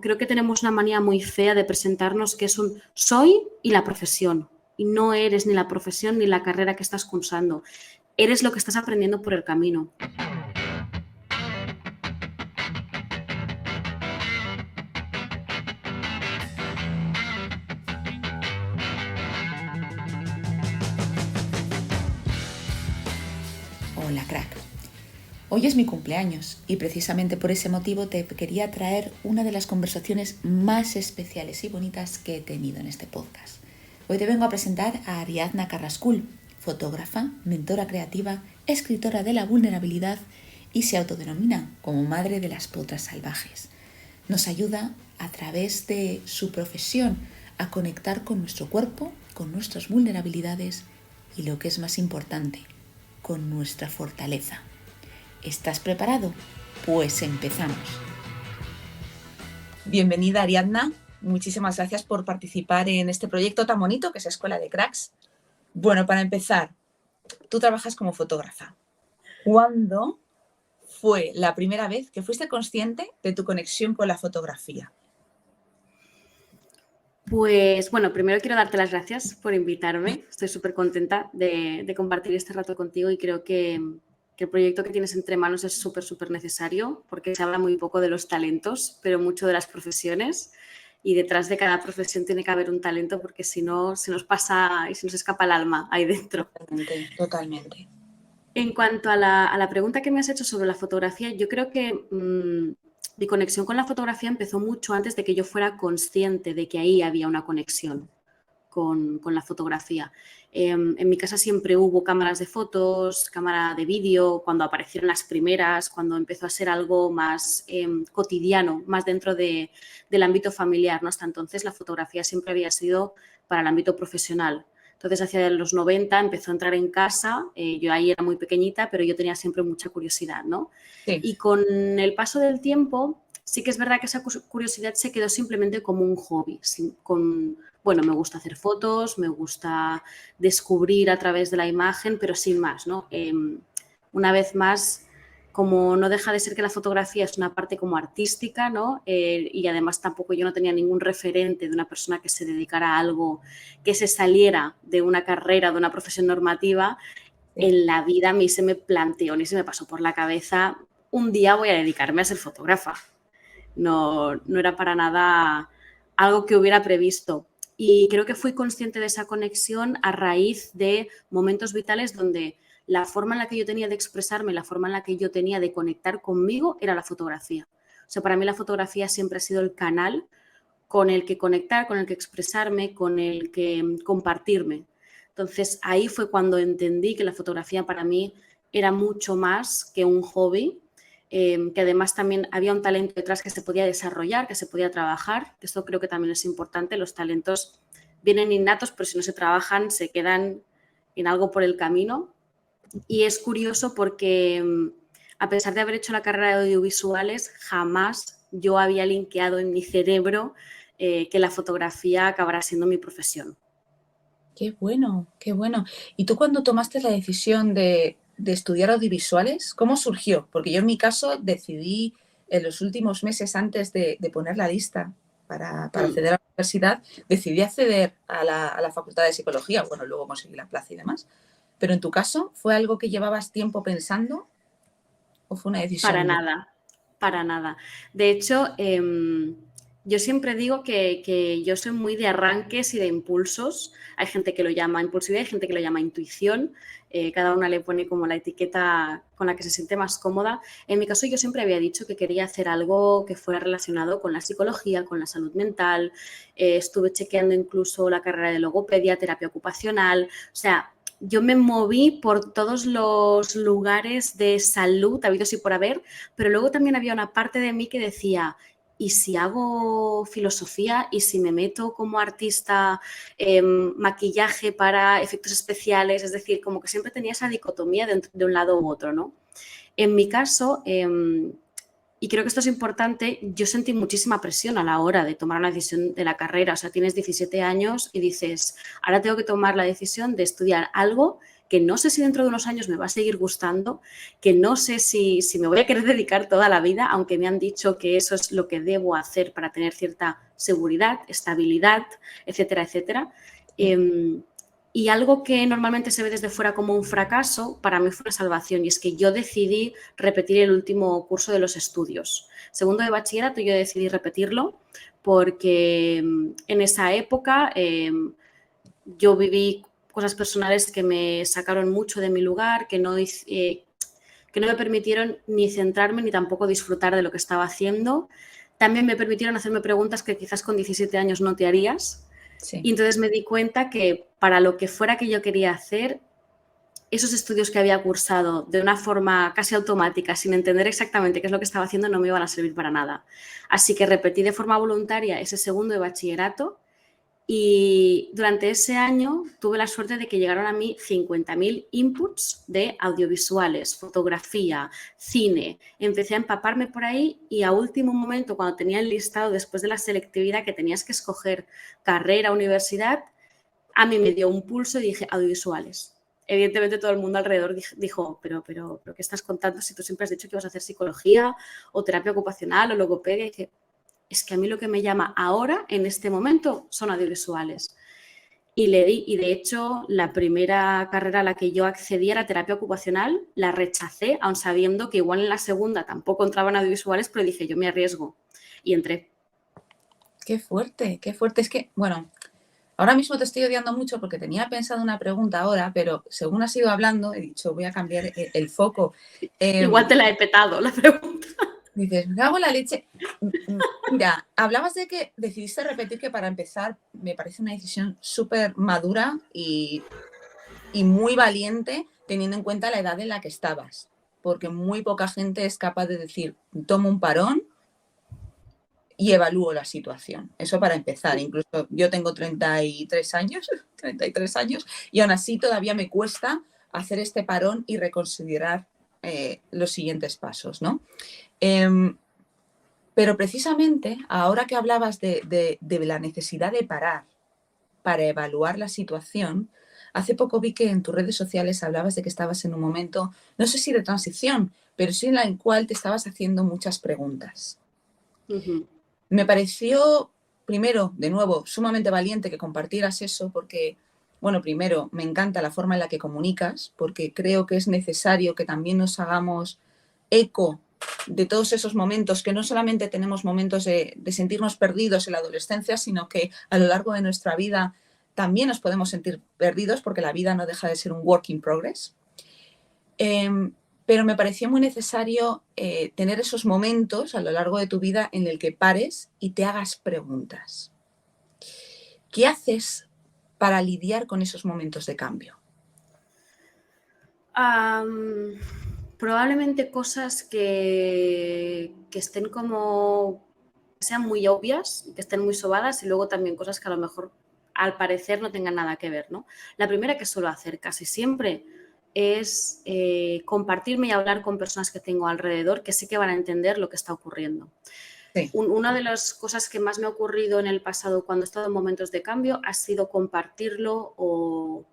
creo que tenemos una manía muy fea de presentarnos que es un soy y la profesión. Y no eres ni la profesión ni la carrera que estás cursando. Eres lo que estás aprendiendo por el camino. Hola, crack. Hoy es mi cumpleaños y precisamente por ese motivo te quería traer una de las conversaciones más especiales y bonitas que he tenido en este podcast. Hoy te vengo a presentar a Ariadna Carrascul, fotógrafa, mentora creativa, escritora de la vulnerabilidad y se autodenomina como madre de las potras salvajes. Nos ayuda a través de su profesión a conectar con nuestro cuerpo, con nuestras vulnerabilidades y lo que es más importante, con nuestra fortaleza. ¿Estás preparado? Pues empezamos. Bienvenida, Ariadna. Muchísimas gracias por participar en este proyecto tan bonito que es Escuela de Cracks. Bueno, para empezar, tú trabajas como fotógrafa. ¿Cuándo fue la primera vez que fuiste consciente de tu conexión con la fotografía? Pues bueno, primero quiero darte las gracias por invitarme. Estoy súper contenta de compartir este rato contigo y creo que el proyecto que tienes entre manos es súper necesario porque se habla muy poco de los talentos, pero mucho de las profesiones. Y detrás de cada profesión tiene que haber un talento porque si no se nos pasa y se nos escapa el alma ahí dentro. Totalmente. En cuanto a la pregunta que me has hecho sobre la fotografía, yo creo que mi conexión con la fotografía empezó mucho antes de que yo fuera consciente de que ahí había una conexión con la fotografía. En mi casa siempre hubo cámaras de fotos, cámara de vídeo, cuando aparecieron las primeras, cuando empezó a ser algo más cotidiano, más dentro del ámbito familiar, ¿no? Hasta entonces la fotografía siempre había sido para el ámbito profesional. Entonces, hacia los 90 empezó a entrar en casa, yo ahí era muy pequeñita, pero yo tenía siempre mucha curiosidad, ¿no? Sí. Y con el paso del tiempo, sí que es verdad que esa curiosidad se quedó simplemente como un hobby, bueno, me gusta hacer fotos, me gusta descubrir a través de la imagen, pero sin más, ¿no? Una vez más, como no deja de ser que la fotografía es una parte como artística, ¿no? Y además tampoco yo no tenía ningún referente de una persona que se dedicara a algo que se saliera de una carrera, de una profesión normativa, sí. En la vida a mí se me planteó ni se me pasó por la cabeza, un día voy a dedicarme a ser fotógrafa. No era para nada algo que hubiera previsto. Y creo que fui consciente de esa conexión a raíz de momentos vitales donde la forma en la que yo tenía de expresarme, la forma en la que yo tenía de conectar conmigo era la fotografía. O sea, para mí la fotografía siempre ha sido el canal con el que conectar, con el que expresarme, con el que compartirme. Entonces, ahí fue cuando entendí que la fotografía para mí era mucho más que un hobby, que además también había un talento detrás que se podía desarrollar, que se podía trabajar. Esto creo que también es importante. Los talentos vienen innatos, pero si no se trabajan, se quedan en algo por el camino. Y es curioso porque a pesar de haber hecho la carrera de audiovisuales, jamás yo había linkeado en mi cerebro que la fotografía acabará siendo mi profesión. Qué bueno, qué bueno. ¿Y tú cuando tomaste la decisión de estudiar audiovisuales, cómo surgió? Porque yo en mi caso decidí en los últimos meses antes de poner la lista para acceder a la universidad, decidí acceder a la Facultad de Psicología. Bueno, luego conseguí la plaza y demás. Pero en tu caso, ¿fue algo que llevabas tiempo pensando o fue una decisión? Para nada. De hecho, yo siempre digo que yo soy muy de arranques y de impulsos. Hay gente que lo llama impulsividad, hay gente que lo llama intuición. Cada una le pone como la etiqueta con la que se siente más cómoda. En mi caso, yo siempre había dicho que quería hacer algo que fuera relacionado con la psicología, con la salud mental. Estuve chequeando incluso la carrera de logopedia, terapia ocupacional. O sea, yo me moví por todos los lugares de salud, habidos y por haber, pero luego también había una parte de mí que decía, ¿y si hago filosofía? ¿Y si me meto como artista maquillaje para efectos especiales? Es decir, como que siempre tenía esa dicotomía de un lado u otro, ¿no? En mi caso, y creo que esto es importante, yo sentí muchísima presión a la hora de tomar una decisión de la carrera. O sea, tienes 17 años y dices, ahora tengo que tomar la decisión de estudiar algo que no sé si dentro de unos años me va a seguir gustando, que no sé si me voy a querer dedicar toda la vida, aunque me han dicho que eso es lo que debo hacer para tener cierta seguridad, estabilidad, etcétera, etcétera. Y algo que normalmente se ve desde fuera como un fracaso, para mí fue una salvación, y es que yo decidí repetir el último curso de los estudios. Segundo de bachillerato, yo decidí repetirlo porque en esa época yo viví cosas personales que me sacaron mucho de mi lugar, que no me permitieron ni centrarme ni tampoco disfrutar de lo que estaba haciendo. También me permitieron hacerme preguntas que quizás con 17 años no te harías. Sí. Y entonces me di cuenta que para lo que fuera que yo quería hacer, esos estudios que había cursado de una forma casi automática, sin entender exactamente qué es lo que estaba haciendo, no me iban a servir para nada. Así que repetí de forma voluntaria ese segundo de bachillerato y durante ese año tuve la suerte de que llegaron a mí 50.000 inputs de audiovisuales, fotografía, cine. Empecé a empaparme por ahí y a último momento, cuando tenía el listado después de la selectividad que tenías que escoger carrera, universidad, a mí me dio un pulso y dije audiovisuales. Evidentemente todo el mundo alrededor dijo, pero ¿qué estás contando si tú siempre has dicho que ibas a hacer psicología o terapia ocupacional o logopedia? Y dije, es que a mí lo que me llama ahora, en este momento, son audiovisuales. Y le di, y de hecho, la primera carrera a la que yo accedí era terapia ocupacional, la rechacé, aun sabiendo que igual en la segunda tampoco entraban audiovisuales, pero dije, yo me arriesgo. Y entré. Qué fuerte, qué fuerte. Es que, bueno, ahora mismo te estoy odiando mucho porque tenía pensado una pregunta ahora, pero según has ido hablando, he dicho, voy a cambiar el foco. Igual te la he petado, la pregunta. Dices, me cago en la leche. Mira, hablabas de que decidiste repetir, que para empezar me parece una decisión súper madura y muy valiente teniendo en cuenta la edad en la que estabas, porque muy poca gente es capaz de decir, tomo un parón y evalúo la situación. Eso para empezar. Incluso yo tengo 33 años, 33 años, y aún así todavía me cuesta hacer este parón y reconsiderar los siguientes pasos, ¿no? Pero precisamente ahora que hablabas de la necesidad de parar para evaluar la situación, hace poco vi que en tus redes sociales hablabas de que estabas en un momento, no sé si de transición, pero sí en el cual te estabas haciendo muchas preguntas. Me pareció, primero, de nuevo, sumamente valiente que compartieras eso porque, bueno, primero, me encanta la forma en la que comunicas, porque creo que es necesario que también nos hagamos eco de todos esos momentos, que no solamente tenemos momentos de sentirnos perdidos en la adolescencia, sino que a lo largo de nuestra vida también nos podemos sentir perdidos porque la vida no deja de ser un work in progress. Pero me pareció muy necesario tener esos momentos a lo largo de tu vida en el que pares y te hagas preguntas. ¿Qué haces para lidiar con esos momentos de cambio? Probablemente cosas que estén como, sean muy obvias, que estén muy sobadas, y luego también cosas que a lo mejor al parecer no tengan nada que ver, ¿no? La primera que suelo hacer casi siempre es compartirme y hablar con personas que tengo alrededor que sé que van a entender lo que está ocurriendo. Sí. Una de las cosas que más me ha ocurrido en el pasado cuando he estado en momentos de cambio ha sido compartirlo o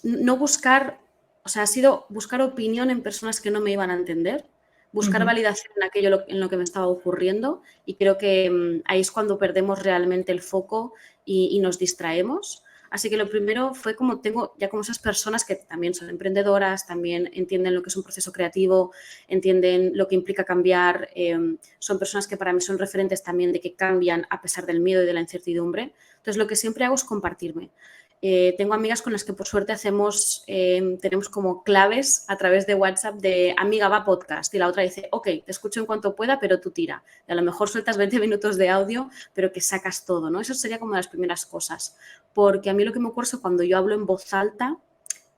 no buscar, o sea, ha sido buscar opinión en personas que no me iban a entender, buscar validación en aquello en lo que me estaba ocurriendo, y creo que ahí es cuando perdemos realmente el foco y nos distraemos. Así que lo primero fue como tengo ya como esas personas que también son emprendedoras, también entienden lo que es un proceso creativo, entienden lo que implica cambiar, son personas que para mí son referentes también de que cambian a pesar del miedo y de la incertidumbre. Entonces lo que siempre hago es compartirme. Tengo amigas con las que por suerte tenemos como claves a través de WhatsApp de amiga va podcast, y la otra dice, ok, te escucho en cuanto pueda, pero tú tira. Y a lo mejor sueltas 20 minutos de audio, pero que sacas todo, ¿no? Eso sería como las primeras cosas. Porque a mí lo que me ocurre es que cuando yo hablo en voz alta,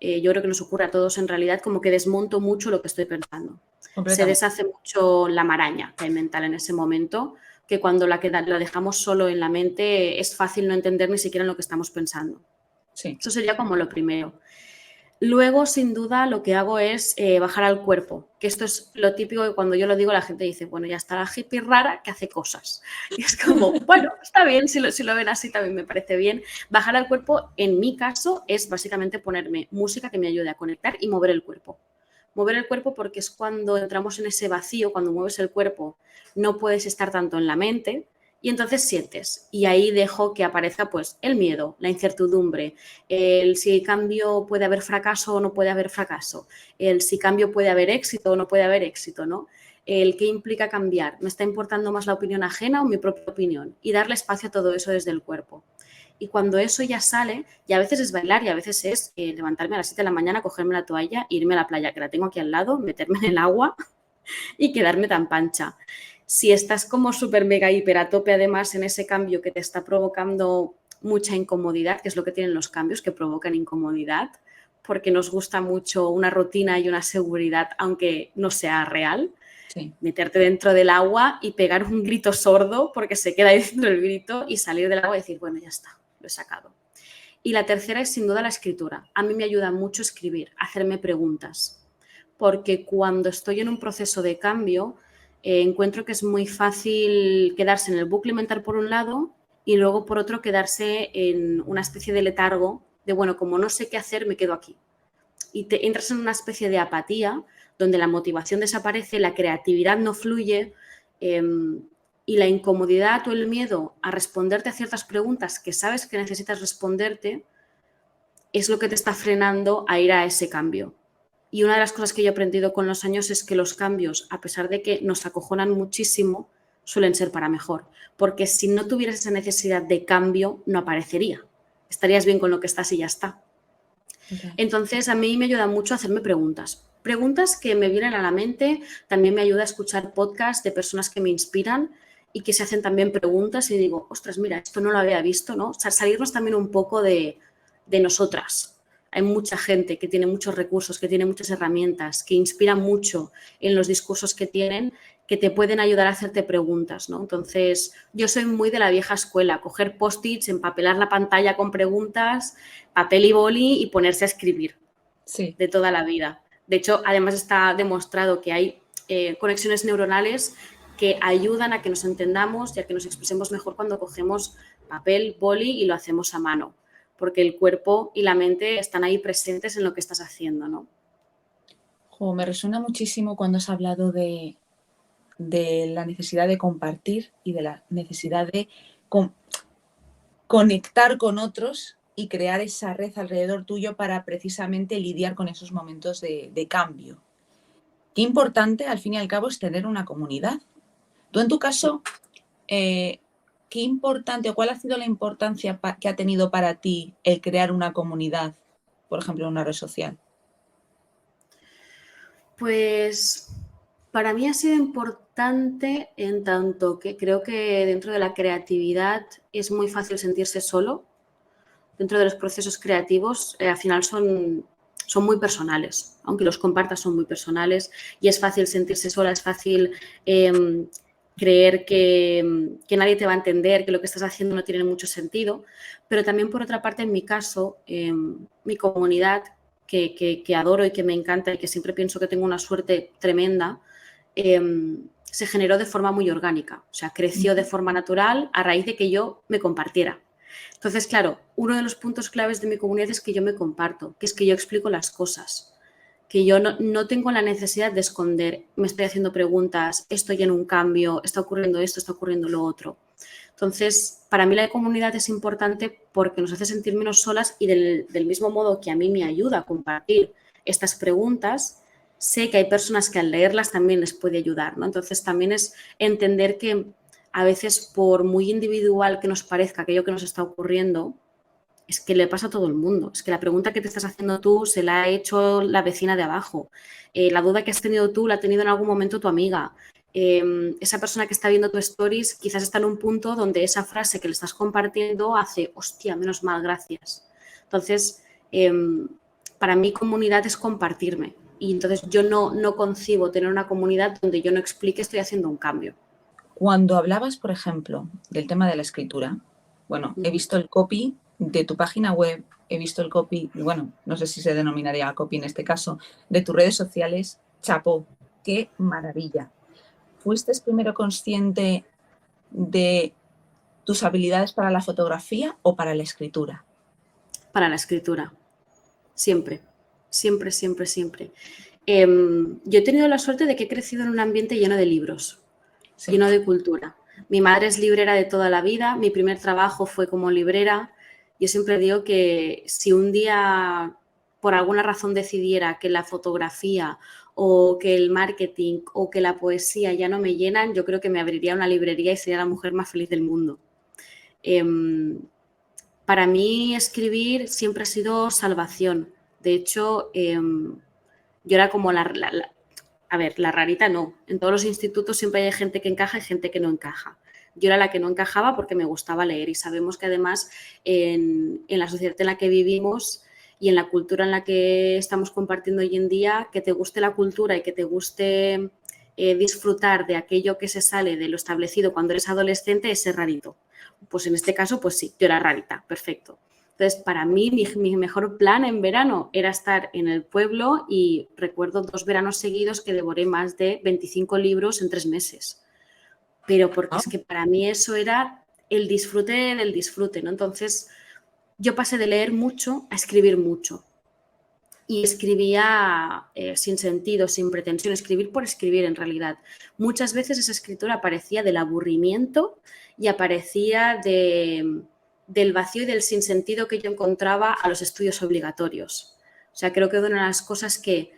yo creo que nos ocurre a todos en realidad, como que desmonto mucho lo que estoy pensando. Se deshace mucho la maraña que hay mental en ese momento, que cuando la dejamos solo en la mente es fácil no entender ni siquiera en lo que estamos pensando. Sí. Eso sería como lo primero. Luego, sin duda, lo que hago es bajar al cuerpo, que esto es lo típico que cuando yo lo digo la gente dice, bueno, ya está la hippie rara que hace cosas. Y es como, bueno, está bien, si lo ven así también me parece bien. Bajar al cuerpo, en mi caso, es básicamente ponerme música que me ayude a conectar y mover el cuerpo. Mover el cuerpo porque es cuando entramos en ese vacío, cuando mueves el cuerpo, no puedes estar tanto en la mente y entonces sientes. Y ahí dejo que aparezca pues el miedo, la incertidumbre, el si cambio puede haber fracaso o no puede haber fracaso, el si cambio puede haber éxito o no puede haber éxito, ¿no? El qué implica cambiar, ¿me está importando más la opinión ajena o mi propia opinión? Y darle espacio a todo eso desde el cuerpo. Y cuando eso ya sale, y a veces es bailar y a veces es levantarme a las 7 de la mañana, cogerme la toalla e irme a la playa, que la tengo aquí al lado, meterme en el agua y quedarme tan pancha. Si estás como súper mega hiper a tope además en ese cambio que te está provocando mucha incomodidad, que es lo que tienen los cambios, que provocan incomodidad, porque nos gusta mucho una rutina y una seguridad, aunque no sea real, Sí. meterte dentro del agua y pegar un grito sordo porque se queda ahí dentro el grito y salir del agua y decir, bueno, ya está, lo he sacado. Y la tercera es sin duda la escritura. A mí me ayuda mucho escribir, hacerme preguntas, porque cuando estoy en un proceso de cambio, encuentro que es muy fácil quedarse en el bucle mental por un lado y luego por otro quedarse en una especie de letargo de, bueno, como no sé qué hacer, me quedo aquí. Y te entras en una especie de apatía donde la motivación desaparece, la creatividad no fluye y la incomodidad o el miedo a responderte a ciertas preguntas que sabes que necesitas responderte es lo que te está frenando a ir a ese cambio. Y una de las cosas que yo he aprendido con los años es que los cambios, a pesar de que nos acojonan muchísimo, suelen ser para mejor. Porque si no tuvieras esa necesidad de cambio, no aparecería. Estarías bien con lo que estás y ya está. Okay. Entonces, a mí me ayuda mucho a hacerme preguntas. Preguntas que me vienen a la mente. También me ayuda a escuchar podcasts de personas que me inspiran y que se hacen también preguntas y digo, ostras, mira, esto no lo había visto, ¿no? O sea, salirnos también un poco de nosotras. Hay mucha gente que tiene muchos recursos, que tiene muchas herramientas, que inspiran mucho en los discursos que tienen, que te pueden ayudar a hacerte preguntas, ¿no? Entonces, yo soy muy de la vieja escuela, coger post-its, empapelar la pantalla con preguntas, papel y boli y ponerse a escribir. Sí. De toda la vida. De hecho, además está demostrado que hay conexiones neuronales que ayudan a que nos entendamos y a que nos expresemos mejor cuando cogemos papel, boli y lo hacemos a mano, porque el cuerpo y la mente están ahí presentes en lo que estás haciendo, ¿no? Me resuena muchísimo cuando has hablado de la necesidad de compartir y de la necesidad de conectar con otros y crear esa red alrededor tuyo para precisamente lidiar con esos momentos de cambio. Qué importante, al fin y al cabo, es tener una comunidad. Tú, en tu caso, qué importante o cuál ha sido la importancia que ha tenido para ti el crear una comunidad, por ejemplo, en una red social. Pues para mí ha sido importante en tanto que creo que dentro de la creatividad es muy fácil sentirse solo. Dentro de los procesos creativos, al final son muy personales, aunque los compartas son muy personales y es fácil sentirse sola, es fácil creer que nadie te va a entender, que lo que estás haciendo no tiene mucho sentido, pero también por otra parte, en mi caso, mi comunidad, que adoro y que me encanta y que siempre pienso que tengo una suerte tremenda, se generó de forma muy orgánica, o sea, creció de forma natural a raíz de que yo me compartiera. Entonces, claro, uno de los puntos claves de mi comunidad es que yo me comparto, que es que yo explico las cosas, que yo no tengo la necesidad de esconder, me estoy haciendo preguntas, estoy en un cambio, está ocurriendo esto, está ocurriendo lo otro. Entonces, para mí la comunidad es importante porque nos hace sentir menos solas y del mismo modo que a mí me ayuda a compartir estas preguntas, sé que hay personas que al leerlas también les puede ayudar, ¿no? Entonces, también es entender que a veces, por muy individual que nos parezca aquello que nos está ocurriendo, es que le pasa a todo el mundo. Es que la pregunta que te estás haciendo tú se la ha hecho la vecina de abajo. La duda que has tenido tú la ha tenido en algún momento tu amiga. Esa persona que está viendo tu stories quizás está en un punto donde esa frase que le estás compartiendo hace, hostia, menos mal, gracias. Entonces, para mí comunidad es compartirme. Y entonces yo no concibo tener una comunidad donde yo no explique estoy haciendo un cambio. Cuando hablabas, por ejemplo, del tema de la escritura, bueno, he visto el copy de tu página web, he visto el copy, bueno, no sé si se denominaría copy en este caso, de tus redes sociales, chapó, qué maravilla. ¿Fuiste primero consciente de tus habilidades para la fotografía o para la escritura? Para la escritura, siempre, siempre, siempre, siempre. Yo he tenido la suerte de que he crecido en un ambiente lleno de libros, Sí. lleno de cultura. Mi madre es librera de toda la vida, mi primer trabajo fue como librera. Yo siempre digo que si un día por alguna razón decidiera que la fotografía o que el marketing o que la poesía ya no me llenan, yo creo que me abriría una librería y sería la mujer más feliz del mundo. Para mí escribir siempre ha sido salvación. De hecho, yo era como la rarita no. En todos los institutos siempre hay gente que encaja y gente que no encaja. Yo era la que no encajaba porque me gustaba leer y sabemos que además en la sociedad en la que vivimos y en la cultura en la que estamos compartiendo hoy en día, que te guste la cultura y que te guste disfrutar de aquello que se sale de lo establecido cuando eres adolescente es ser rarito. Pues en este caso, pues sí, yo era rarita, perfecto. Entonces, para mí, mi mejor plan en verano era estar en el pueblo y recuerdo 2 veranos seguidos que devoré más de 25 libros en 3 meses. Pero porque es que para mí eso era el disfrute del disfrute, ¿no? Entonces, yo pasé de leer mucho a escribir mucho. Y escribía sin sentido, sin pretensión, escribir por escribir en realidad. Muchas veces esa escritura aparecía del aburrimiento y aparecía del vacío y del sinsentido que yo encontraba a los estudios obligatorios. O sea, creo que una de las cosas que,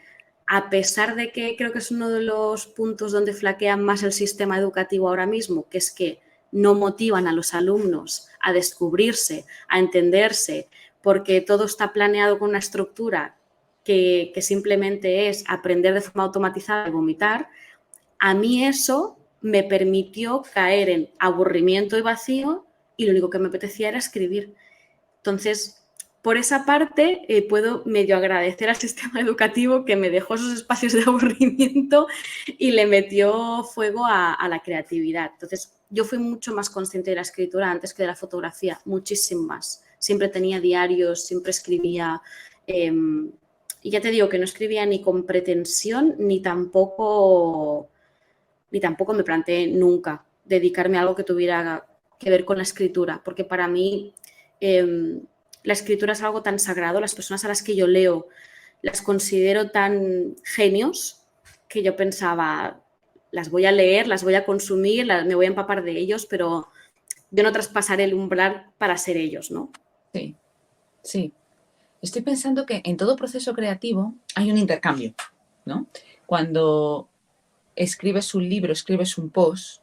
a pesar de que creo que es uno de los puntos donde flaquea más el sistema educativo ahora mismo, que es que no motivan a los alumnos a descubrirse, a entenderse, porque todo está planeado con una estructura que simplemente es aprender de forma automatizada y vomitar, a mí eso me permitió caer en aburrimiento y vacío y lo único que me apetecía era escribir. Entonces, por esa parte, puedo medio agradecer al sistema educativo que me dejó esos espacios de aburrimiento y le metió fuego a la creatividad. Entonces, yo fui mucho más consciente de la escritura antes que de la fotografía, muchísimo más. Siempre tenía diarios, siempre escribía. Y ya te digo que no escribía ni con pretensión ni tampoco me planteé nunca dedicarme a algo que tuviera que ver con la escritura, porque para mí la escritura es algo tan sagrado, las personas a las que yo leo las considero tan genios que yo pensaba, las voy a leer, las voy a consumir, me voy a empapar de ellos, pero yo no traspasaré el umbral para ser ellos, ¿no? Sí, sí. Estoy pensando que en todo proceso creativo hay un intercambio, ¿no? Cuando escribes un libro, escribes un post,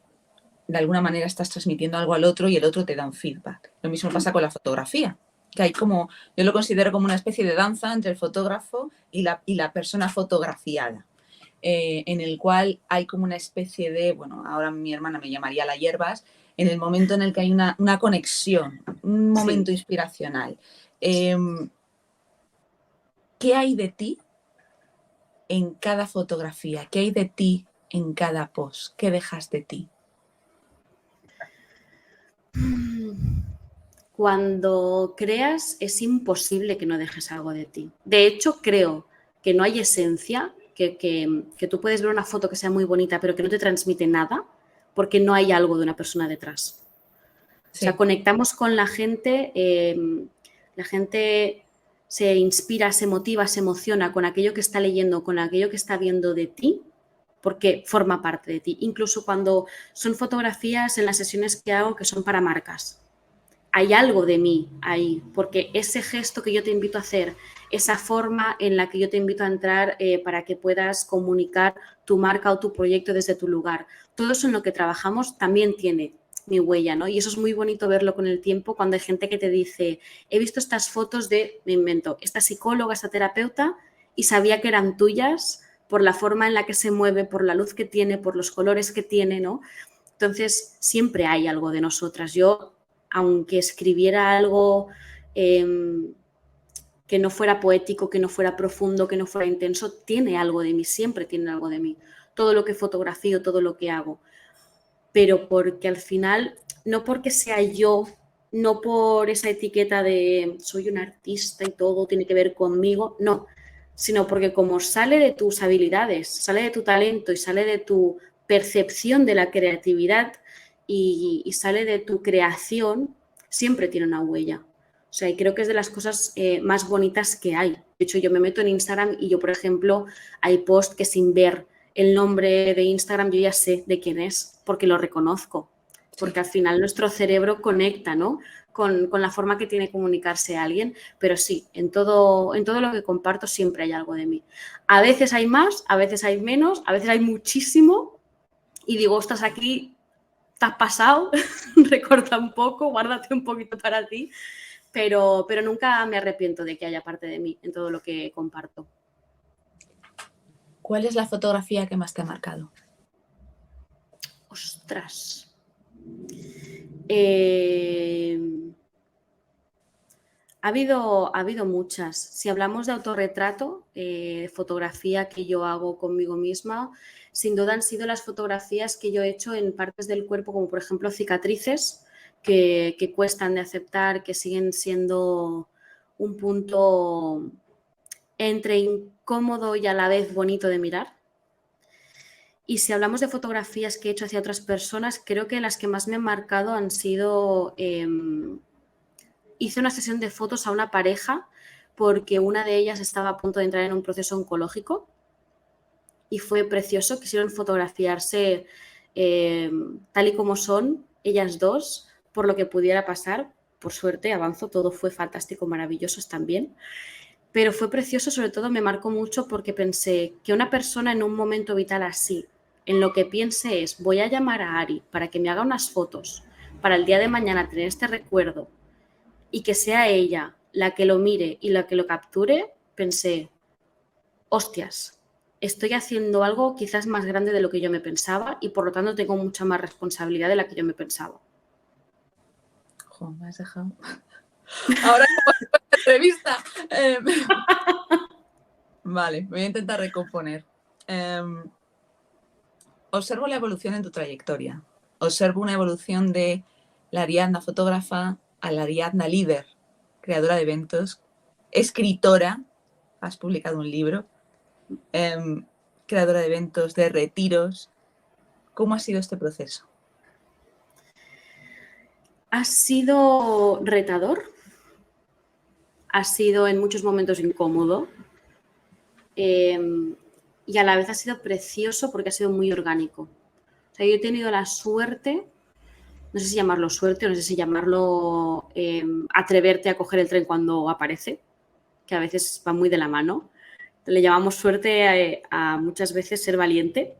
de alguna manera estás transmitiendo algo al otro y el otro te da un feedback. Lo mismo pasa con la fotografía, que hay como, yo lo considero como una especie de danza entre el fotógrafo y la persona fotografiada, en el cual hay como una especie de, bueno, ahora mi hermana me llamaría la hierbas, en el momento en el que hay una conexión, un momento inspiracional. ¿Qué hay de ti en cada fotografía? ¿Qué hay de ti en cada post? ¿Qué dejas de ti? Cuando creas es imposible que no dejes algo de ti. De hecho, creo que no hay esencia, que tú puedes ver una foto que sea muy bonita pero que no te transmite nada porque no hay algo de una persona detrás. Sí. O sea, conectamos con la gente se inspira, se motiva, se emociona con aquello que está leyendo, con aquello que está viendo de ti, porque forma parte de ti. Incluso cuando son fotografías en las sesiones que hago que son para marcas. Hay algo de mí ahí, porque ese gesto que yo te invito a hacer, esa forma en la que yo te invito a entrar para que puedas comunicar tu marca o tu proyecto desde tu lugar, todo eso en lo que trabajamos también tiene mi huella, ¿no? Y eso es muy bonito verlo con el tiempo cuando hay gente que te dice, he visto estas fotos me invento, esta psicóloga, esta terapeuta y sabía que eran tuyas por la forma en la que se mueve, por la luz que tiene, por los colores que tiene, ¿no? Entonces, siempre hay algo de nosotras. Yo, aunque escribiera algo que no fuera poético, que no fuera profundo, que no fuera intenso, tiene algo de mí, siempre tiene algo de mí. Todo lo que fotografío, todo lo que hago. Pero porque al final, no porque sea yo no por esa etiqueta de soy un artista y todo tiene que ver conmigo, no, sino porque como sale de tus habilidades, sale de tu talento y sale de tu percepción de la creatividad y sale de tu creación, siempre tiene una huella. O sea, y creo que es de las cosas más bonitas que hay. De hecho, yo me meto en Instagram y yo, por ejemplo, hay posts que sin ver el nombre de Instagram yo ya sé de quién es, porque lo reconozco. Porque al final nuestro cerebro conecta, ¿no? Con la forma que tiene comunicarse a alguien, pero sí, en todo lo que comparto siempre hay algo de mí. A veces hay más, a veces hay menos, a veces hay muchísimo y digo, estás aquí, te has pasado, recorta un poco, guárdate un poquito para ti, pero nunca me arrepiento de que haya parte de mí en todo lo que comparto. ¿Cuál es la fotografía que más te ha marcado? Ostras. Ha habido muchas. Si hablamos de autorretrato, fotografía que yo hago conmigo misma, sin duda han sido las fotografías que yo he hecho en partes del cuerpo, como por ejemplo cicatrices, que cuestan de aceptar, que siguen siendo un punto entre incómodo y a la vez bonito de mirar. Y si hablamos de fotografías que he hecho hacia otras personas, creo que las que más me han marcado han sido... hice una sesión de fotos a una pareja porque una de ellas estaba a punto de entrar en un proceso oncológico y fue precioso. Quisieron fotografiarse tal y como son ellas dos, por lo que pudiera pasar. Por suerte, avanzo, todo fue fantástico, maravilloso también. Pero fue precioso, sobre todo me marcó mucho porque pensé que una persona en un momento vital así, en lo que piense es, voy a llamar a Ari para que me haga unas fotos, para el día de mañana tener este recuerdo, y que sea ella la que lo mire y la que lo capture, pensé, hostias, estoy haciendo algo quizás más grande de lo que yo me pensaba y por lo tanto tengo mucha más responsabilidad de la que yo me pensaba. Jo, me has dejado. Ahora como entrevista. Vale, me voy a intentar recomponer. Observo la evolución en tu trayectoria. Observo una evolución de la Ariadna fotógrafa a la Ariadna líder, creadora de eventos, escritora, has publicado un libro, creadora de eventos, de retiros. ¿Cómo ha sido este proceso? Ha sido retador, ha sido en muchos momentos incómodo y a la vez ha sido precioso porque ha sido muy orgánico. O sea, yo he tenido la suerte, no sé si llamarlo suerte o no sé si llamarlo atreverte a coger el tren cuando aparece, que a veces va muy de la mano. Le llamamos suerte a muchas veces ser valiente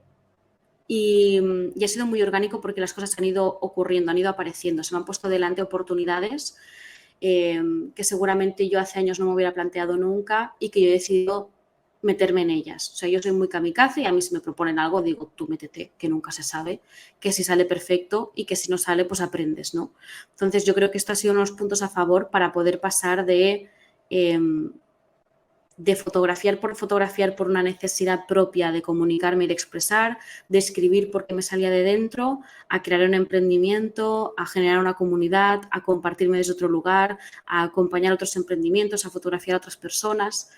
y ha sido muy orgánico porque las cosas han ido ocurriendo, han ido apareciendo, se me han puesto delante oportunidades que seguramente yo hace años no me hubiera planteado nunca y que yo he decidido meterme en ellas. O sea, yo soy muy kamikaze y a mí si me proponen algo digo, tú métete, que nunca se sabe, que si sale perfecto y que si no sale, pues aprendes, ¿no? Entonces yo creo que esto ha sido unos puntos a favor para poder pasar de fotografiar por una necesidad propia de comunicarme y de expresar, de escribir porque me salía de dentro, a crear un emprendimiento, a generar una comunidad, a compartirme desde otro lugar, a acompañar otros emprendimientos, a fotografiar a otras personas.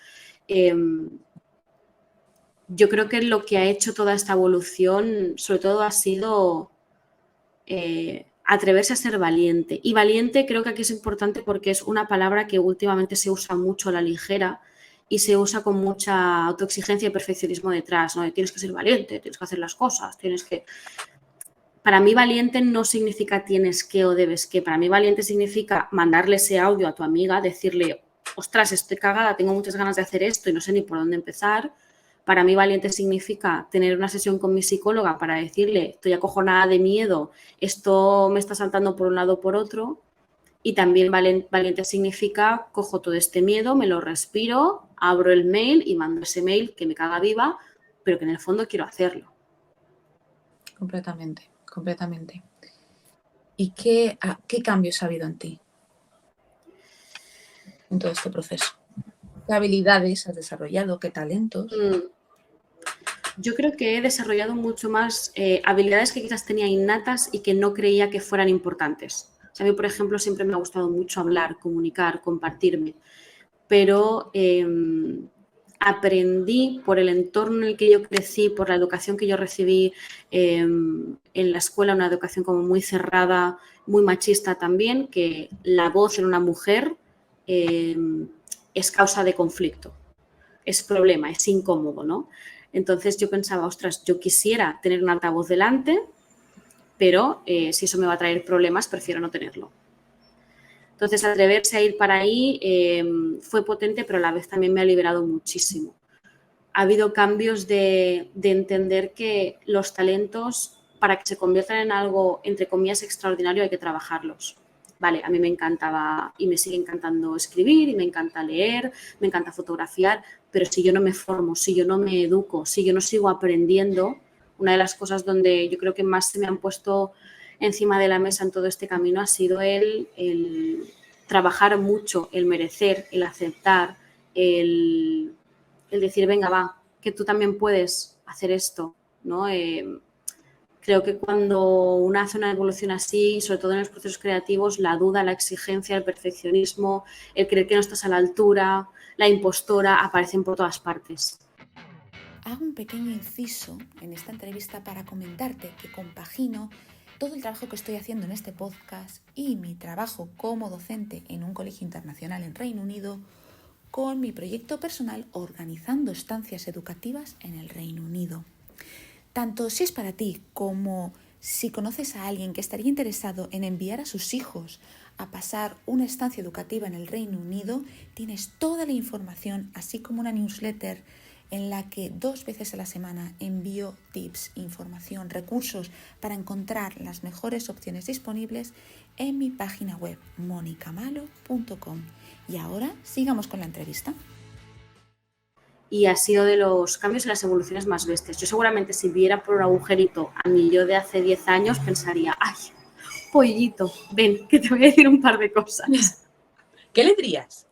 Yo creo que lo que ha hecho toda esta evolución, sobre todo, ha sido atreverse a ser valiente. Y valiente creo que aquí es importante porque es una palabra que últimamente se usa mucho a la ligera y se usa con mucha autoexigencia y perfeccionismo detrás, ¿no? Tienes que ser valiente, tienes que hacer las cosas, tienes que... Para mí valiente no significa tienes que o debes que. Para mí valiente significa mandarle ese audio a tu amiga, decirle, ostras, estoy cagada, tengo muchas ganas de hacer esto y no sé ni por dónde empezar. Para mí valiente significa tener una sesión con mi psicóloga para decirle, estoy acojonada de miedo, esto me está saltando por un lado o por otro. Y también valiente significa, cojo todo este miedo, me lo respiro, abro el mail y mando ese mail que me caga viva, pero que en el fondo quiero hacerlo. Completamente, completamente. ¿Y qué cambios ha habido en ti en todo este proceso? ¿Qué habilidades has desarrollado? ¿Qué talentos? Yo creo que he desarrollado mucho más habilidades que quizás tenía innatas y que no creía que fueran importantes. O sea, a mí, por ejemplo, siempre me ha gustado mucho hablar, comunicar, compartirme, pero aprendí por el entorno en el que yo crecí, por la educación que yo recibí en la escuela, una educación como muy cerrada, muy machista también, que la voz en una mujer es causa de conflicto, es problema, es incómodo, ¿no? Entonces yo pensaba, ostras, yo quisiera tener un altavoz delante, pero si eso me va a traer problemas, prefiero no tenerlo. Entonces, atreverse a ir para ahí fue potente, pero a la vez también me ha liberado muchísimo. Ha habido cambios de entender que los talentos, para que se conviertan en algo, entre comillas, extraordinario, hay que trabajarlos. Vale, a mí me encantaba y me sigue encantando escribir y me encanta leer, me encanta fotografiar, pero si yo no me formo, si yo no me educo, si yo no sigo aprendiendo, una de las cosas donde yo creo que más se me han puesto encima de la mesa en todo este camino ha sido el trabajar mucho, el merecer, el aceptar, el decir, venga, va, que tú también puedes hacer esto, ¿no? Creo que cuando uno hace una evolución así, sobre todo en los procesos creativos, la duda, la exigencia, el perfeccionismo, el creer que no estás a la altura, la impostora, aparecen por todas partes. Hago un pequeño inciso en esta entrevista para comentarte que compagino todo el trabajo que estoy haciendo en este podcast y mi trabajo como docente en un colegio internacional en Reino Unido con mi proyecto personal organizando estancias educativas en el Reino Unido. Tanto si es para ti como si conoces a alguien que estaría interesado en enviar a sus hijos a pasar una estancia educativa en el Reino Unido, tienes toda la información, así como una newsletter en la que 2 veces a la semana envío tips, información, recursos para encontrar las mejores opciones disponibles en mi página web monicamalo.com. Y ahora sigamos con la entrevista. Y ha sido de los cambios y las evoluciones más bestias. Yo seguramente si viera por un agujerito a mi yo de hace 10 años pensaría, ay, pollito, ven, que te voy a decir un par de cosas. ¿Qué le dirías?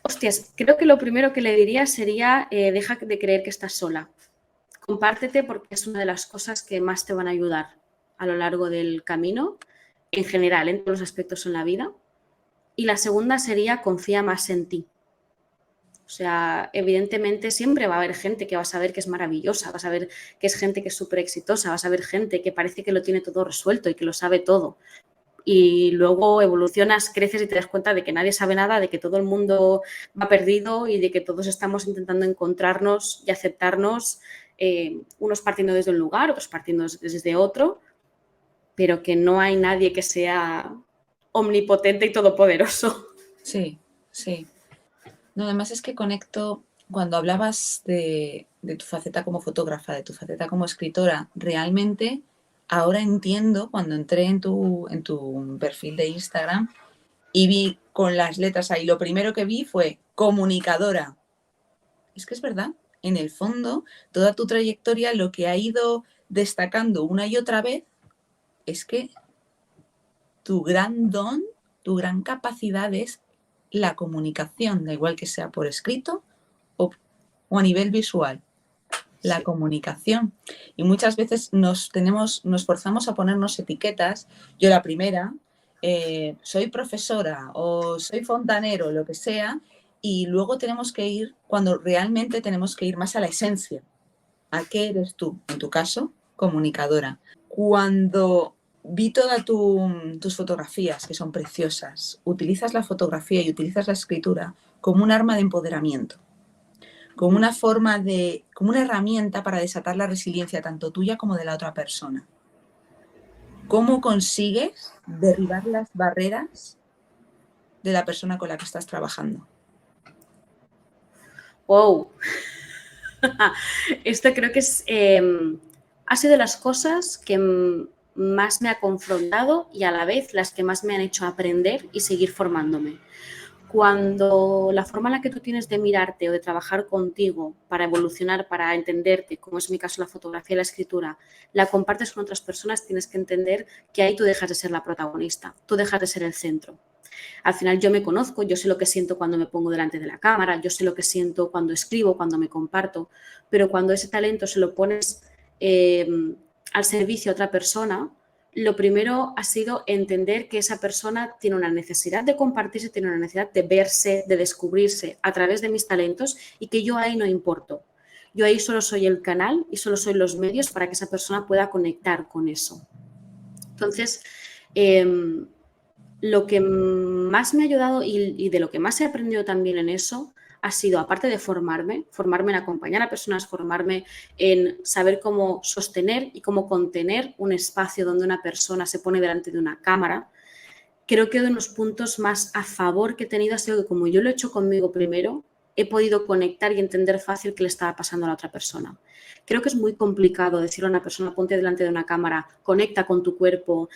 Hostias, creo que lo primero que le diría sería deja de creer que estás sola. Compártete porque es una de las cosas que más te van a ayudar a lo largo del camino, en general, en todos los aspectos en la vida. Y la segunda sería confía más en ti. O sea, evidentemente siempre va a haber gente que vas a ver que es maravillosa, vas a ver que es gente que es súper exitosa, vas a ver gente que parece que lo tiene todo resuelto y que lo sabe todo. Y luego evolucionas, creces y te das cuenta de que nadie sabe nada, de que todo el mundo va perdido y de que todos estamos intentando encontrarnos y aceptarnos, unos partiendo desde un lugar, otros partiendo desde otro, pero que no hay nadie que sea omnipotente y todopoderoso. Sí, sí. No, además es que conecto, cuando hablabas de tu faceta como fotógrafa, de tu faceta como escritora, realmente ahora entiendo cuando entré en tu perfil de Instagram y vi con las letras ahí, lo primero que vi fue comunicadora. Es que es verdad, en el fondo, toda tu trayectoria lo que ha ido destacando una y otra vez es que tu gran don, tu gran capacidad es la comunicación, da igual que sea por escrito o a nivel visual. La comunicación. Y muchas veces nos forzamos a ponernos etiquetas. Yo la primera, soy profesora o soy fontanero, lo que sea, y luego tenemos que ir, cuando realmente tenemos que ir más a la esencia. ¿A qué eres tú? En tu caso, comunicadora. Cuando vi todas tus fotografías, que son preciosas, utilizas la fotografía y utilizas la escritura como un arma de empoderamiento, como una forma como una herramienta para desatar la resiliencia tanto tuya como de la otra persona. ¿Cómo consigues derribar las barreras de la persona con la que estás trabajando? ¡Wow! Esto creo que ha sido de las cosas que más me ha confrontado y a la vez las que más me han hecho aprender y seguir formándome. Cuando la forma en la que tú tienes de mirarte o de trabajar contigo para evolucionar, para entenderte, como es mi caso la fotografía y la escritura, la compartes con otras personas, tienes que entender que ahí tú dejas de ser la protagonista, tú dejas de ser el centro. Al final yo me conozco, yo sé lo que siento cuando me pongo delante de la cámara, yo sé lo que siento cuando escribo, cuando me comparto, pero cuando ese talento se lo pones al servicio a otra persona, lo primero ha sido entender que esa persona tiene una necesidad de compartirse, tiene una necesidad de verse, de descubrirse a través de mis talentos y que yo ahí no importo. Yo ahí solo soy el canal y solo soy los medios para que esa persona pueda conectar con eso. Entonces, lo que más me ha ayudado y de lo que más he aprendido también en eso ha sido, aparte de formarme en acompañar a personas, formarme en saber cómo sostener y cómo contener un espacio donde una persona se pone delante de una cámara. Creo que uno de los puntos más a favor que he tenido ha sido que como yo lo he hecho conmigo primero, he podido conectar y entender fácil qué le estaba pasando a la otra persona. Creo que es muy complicado decirle a una persona, ponte delante de una cámara, conecta con tu cuerpo,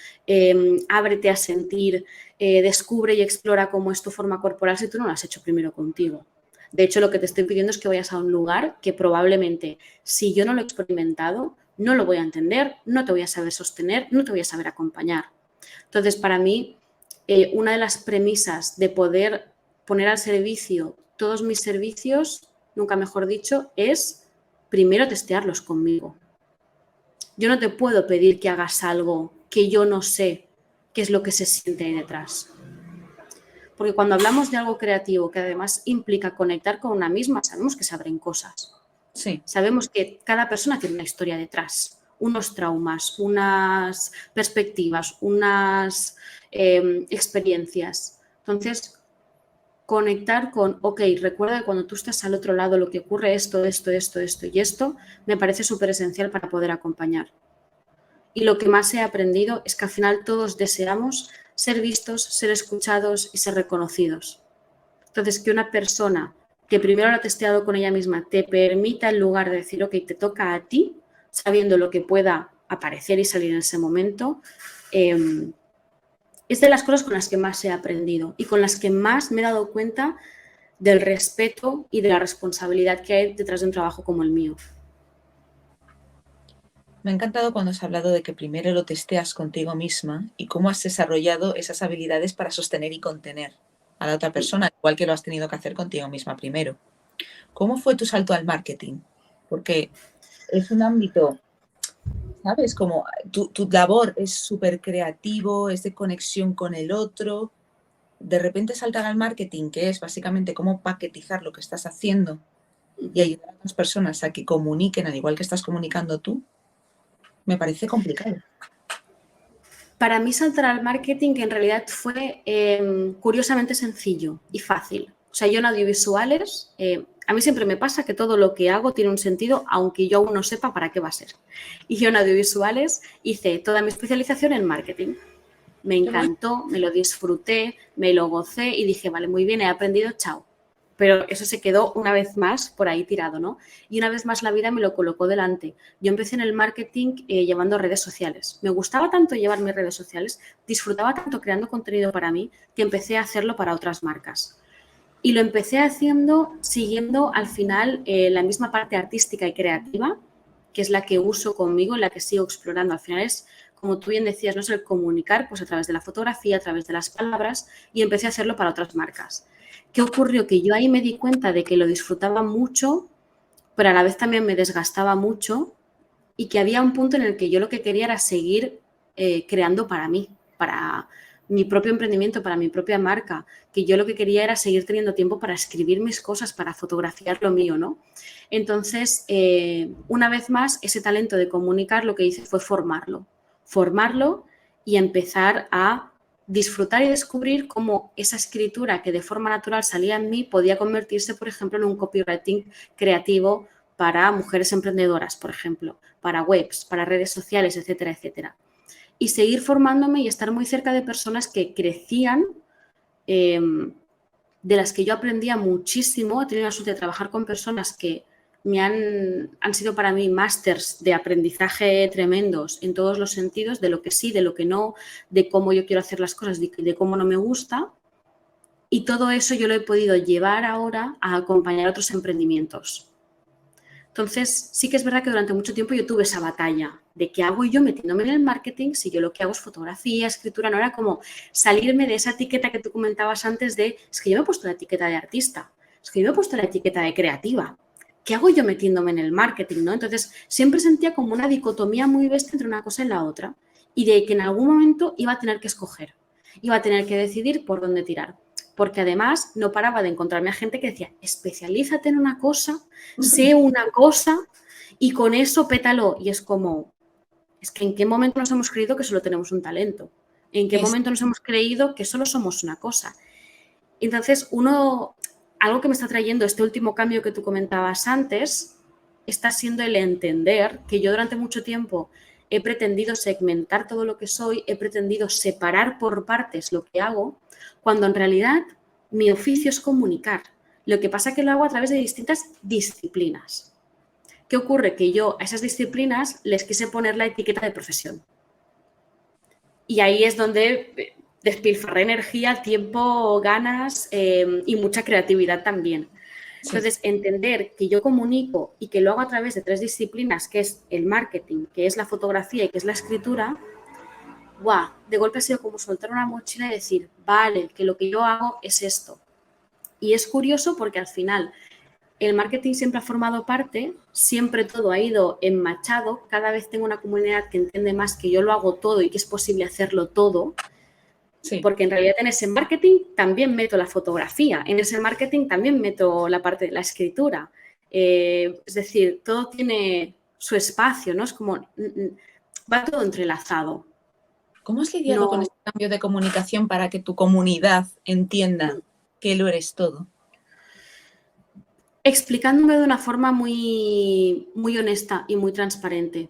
ábrete a sentir, descubre y explora cómo es tu forma corporal si tú no lo has hecho primero contigo. De hecho, lo que te estoy pidiendo es que vayas a un lugar que probablemente, si yo no lo he experimentado, no lo voy a entender, no te voy a saber sostener, no te voy a saber acompañar. Entonces, para mí, una de las premisas de poder poner al servicio todos mis servicios, nunca mejor dicho, es primero testearlos conmigo. Yo no te puedo pedir que hagas algo que yo no sé qué es lo que se siente ahí detrás. Porque cuando hablamos de algo creativo que además implica conectar con una misma, sabemos que se abren cosas. Sí. Sabemos que cada persona tiene una historia detrás, unos traumas, unas perspectivas, unas experiencias. Entonces, conectar con, ok, recuerda que cuando tú estás al otro lado lo que ocurre esto y esto, me parece súper esencial para poder acompañar. Y lo que más he aprendido es que al final todos deseamos ser vistos, ser escuchados y ser reconocidos. Entonces, que una persona que primero lo ha testeado con ella misma te permita, en lugar de decir, ok, te toca a ti, sabiendo lo que pueda aparecer y salir en ese momento, es de las cosas con las que más he aprendido y con las que más me he dado cuenta del respeto y de la responsabilidad que hay detrás de un trabajo como el mío. Me ha encantado cuando has hablado de que primero lo testeas contigo misma y cómo has desarrollado esas habilidades para sostener y contener a la otra persona, igual que lo has tenido que hacer contigo misma primero. ¿Cómo fue tu salto al marketing? Porque es un ámbito, ¿sabes? Como tu labor es súper creativo, es de conexión con el otro. De repente saltar al marketing, que es básicamente cómo paquetizar lo que estás haciendo y ayudar a las personas a que comuniquen al igual que estás comunicando tú, me parece complicado. Para mí saltar al marketing en realidad fue curiosamente sencillo y fácil. O sea, yo en audiovisuales, a mí siempre me pasa que todo lo que hago tiene un sentido, aunque yo aún no sepa para qué va a ser. Y yo en audiovisuales hice toda mi especialización en marketing. Me encantó, me lo disfruté, me lo gocé y dije, vale, muy bien, he aprendido, chao. Pero eso se quedó una vez más por ahí tirado, ¿no? Y una vez más la vida me lo colocó delante. Yo empecé en el marketing llevando redes sociales. Me gustaba tanto llevar mis redes sociales, disfrutaba tanto creando contenido para mí, que empecé a hacerlo para otras marcas. Y lo empecé haciendo siguiendo al final la misma parte artística y creativa, que es la que uso conmigo, la que sigo explorando. Al final es, como tú bien decías, no es el comunicar pues a través de la fotografía, a través de las palabras, y empecé a hacerlo para otras marcas. ¿Qué ocurrió? Que yo ahí me di cuenta de que lo disfrutaba mucho, pero a la vez también me desgastaba mucho y que había un punto en el que yo lo que quería era seguir creando para mí, para mi propio emprendimiento, para mi propia marca, que yo lo que quería era seguir teniendo tiempo para escribir mis cosas, para fotografiar lo mío, ¿no? Entonces, una vez más, ese talento de comunicar lo que hice fue formarlo y empezar a disfrutar y descubrir cómo esa escritura que de forma natural salía en mí podía convertirse, por ejemplo, en un copywriting creativo para mujeres emprendedoras, por ejemplo, para webs, para redes sociales, etcétera, etcétera. Y seguir formándome y estar muy cerca de personas que crecían, de las que yo aprendía muchísimo. He tenido la suerte de trabajar con personas que me han sido para mí másters de aprendizaje tremendos en todos los sentidos, de lo que sí, de lo que no, de cómo yo quiero hacer las cosas, de cómo no me gusta. Y todo eso yo lo he podido llevar ahora a acompañar a otros emprendimientos. Entonces, sí que es verdad que durante mucho tiempo yo tuve esa batalla de qué hago yo metiéndome en el marketing si yo lo que hago es fotografía, escritura. No era como salirme de esa etiqueta que tú comentabas antes de, es que yo me he puesto la etiqueta de artista, es que yo me he puesto la etiqueta de creativa. ¿Qué hago yo metiéndome en el marketing, no? Entonces, siempre sentía como una dicotomía muy bestia entre una cosa y la otra. y de que en algún momento iba a tener que escoger, iba a tener que decidir por dónde tirar. Porque además no paraba de encontrarme a gente que decía, especialízate en una cosa, sé una cosa y con eso pétalo. Y es como, es que ¿en qué momento nos hemos creído que solo tenemos un talento? ¿En qué momento nos hemos creído que solo somos una cosa? Entonces, algo que me está trayendo este último cambio que tú comentabas antes, está siendo el entender que yo durante mucho tiempo he pretendido segmentar todo lo que soy, he pretendido separar por partes lo que hago, cuando en realidad mi oficio es comunicar. Lo que pasa es que lo hago a través de distintas disciplinas. ¿Qué ocurre? Que yo a esas disciplinas les quise poner la etiqueta de profesión. Y ahí es donde despilfarré energía, tiempo, ganas y mucha creatividad también. Entonces, entender que yo comunico y que lo hago a través de 3 disciplinas, que es el marketing, que es la fotografía y que es la escritura, ¡guau! De golpe ha sido como soltar una mochila y decir, vale, que lo que yo hago es esto. Y es curioso porque al final el marketing siempre ha formado parte, siempre todo ha ido enmachado, cada vez tengo una comunidad que entiende más que yo lo hago todo y que es posible hacerlo todo, porque en realidad en ese marketing también meto la fotografía, en ese marketing también meto la parte de la escritura. Es decir, todo tiene su espacio, ¿no? Es como, va todo entrelazado. ¿Cómo has lidiado con este cambio de comunicación para que tu comunidad entienda que lo eres todo? Explicándome de una forma muy, muy honesta y muy transparente.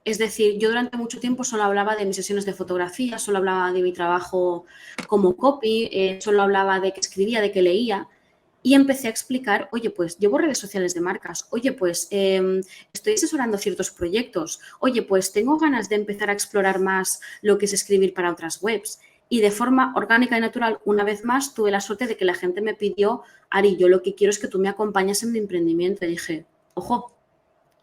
Es decir, yo durante mucho tiempo solo hablaba de mis sesiones de fotografía, solo hablaba de mi trabajo como copy, solo hablaba de que escribía, de que leía, y empecé a explicar, oye, pues llevo redes sociales de marcas, oye, pues estoy asesorando ciertos proyectos, oye, pues tengo ganas de empezar a explorar más lo que es escribir para otras webs. Y de forma orgánica y natural, una vez más, tuve la suerte de que la gente me pidió, Ari, yo lo que quiero es que tú me acompañes en mi emprendimiento. Y dije, ojo,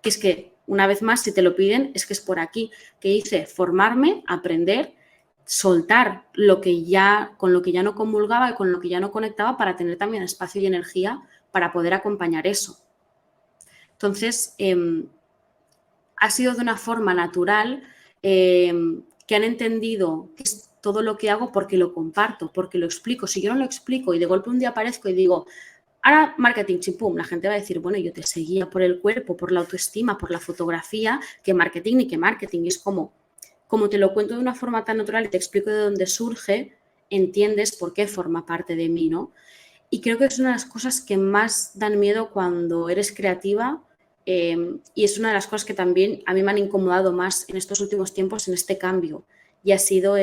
que es que una vez más, si te lo piden, es que es por aquí. Que hice formarme, aprender, soltar con lo que ya no comulgaba y con lo que ya no conectaba para tener también espacio y energía para poder acompañar eso. Entonces, ha sido de una forma natural que han entendido que es todo lo que hago porque lo comparto, porque lo explico. Si yo no lo explico y de golpe un día aparezco y digo, ahora marketing, chimpum, la gente va a decir, bueno, yo te seguía por el cuerpo, por la autoestima, por la fotografía, que marketing ni que marketing. Y es como te lo cuento de una forma tan natural y te explico de dónde surge, entiendes por qué forma parte de mí, ¿no? Y creo que es una de las cosas que más dan miedo cuando eres creativa y es una de las cosas que también a mí me han incomodado más en estos últimos tiempos en este cambio. Y ha sido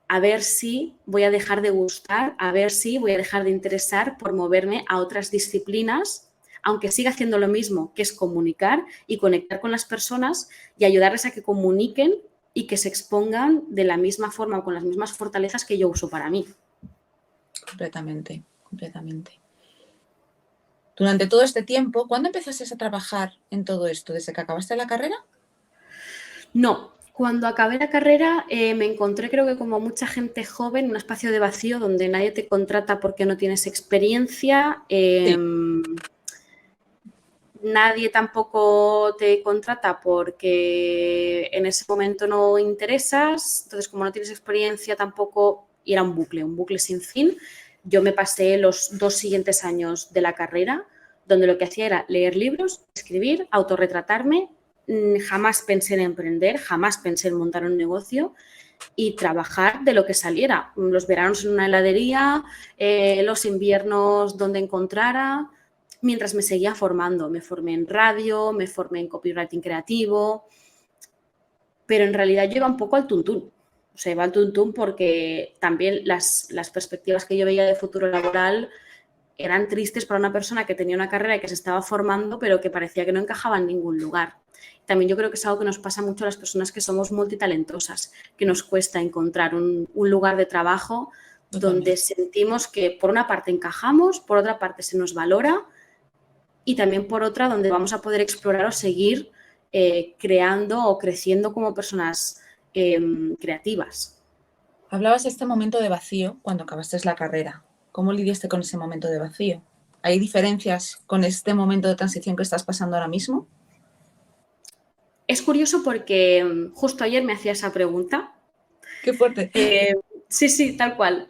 a ver si voy a dejar de gustar, a ver si voy a dejar de interesar por moverme a otras disciplinas, aunque siga haciendo lo mismo, que es comunicar y conectar con las personas y ayudarles a que comuniquen y que se expongan de la misma forma o con las mismas fortalezas que yo uso para mí. Completamente, completamente. Durante todo este tiempo, ¿cuándo empezaste a trabajar en todo esto? ¿Desde que acabaste la carrera? No, cuando acabé la carrera me encontré, creo que como mucha gente joven, en un espacio de vacío donde nadie te contrata porque no tienes experiencia. Sí. Nadie tampoco te contrata porque en ese momento no interesas, entonces como no tienes experiencia tampoco, y era un bucle sin fin. Yo me pasé los 2 siguientes años de la carrera donde lo que hacía era leer libros, escribir, autorretratarme, jamás pensé en emprender, jamás pensé en montar un negocio y trabajar de lo que saliera, los veranos en una heladería, los inviernos donde encontrara, mientras me seguía formando. Me formé en radio, me formé en copywriting creativo, pero en realidad yo iba un poco al tuntún. O sea, iba al tuntún porque también las perspectivas que yo veía de futuro laboral eran tristes para una persona que tenía una carrera y que se estaba formando, pero que parecía que no encajaba en ningún lugar. También yo creo que es algo que nos pasa mucho a las personas que somos multitalentosas, que nos cuesta encontrar un lugar de trabajo donde sentimos que por una parte encajamos, por otra parte se nos valora y también por otra donde vamos a poder explorar o seguir creando o creciendo como personas creativas. Hablabas de este momento de vacío cuando acabaste la carrera. ¿Cómo lidiaste con ese momento de vacío? ¿Hay diferencias con este momento de transición que estás pasando ahora mismo? Es curioso porque justo ayer me hacía esa pregunta. Qué fuerte. Sí, tal cual.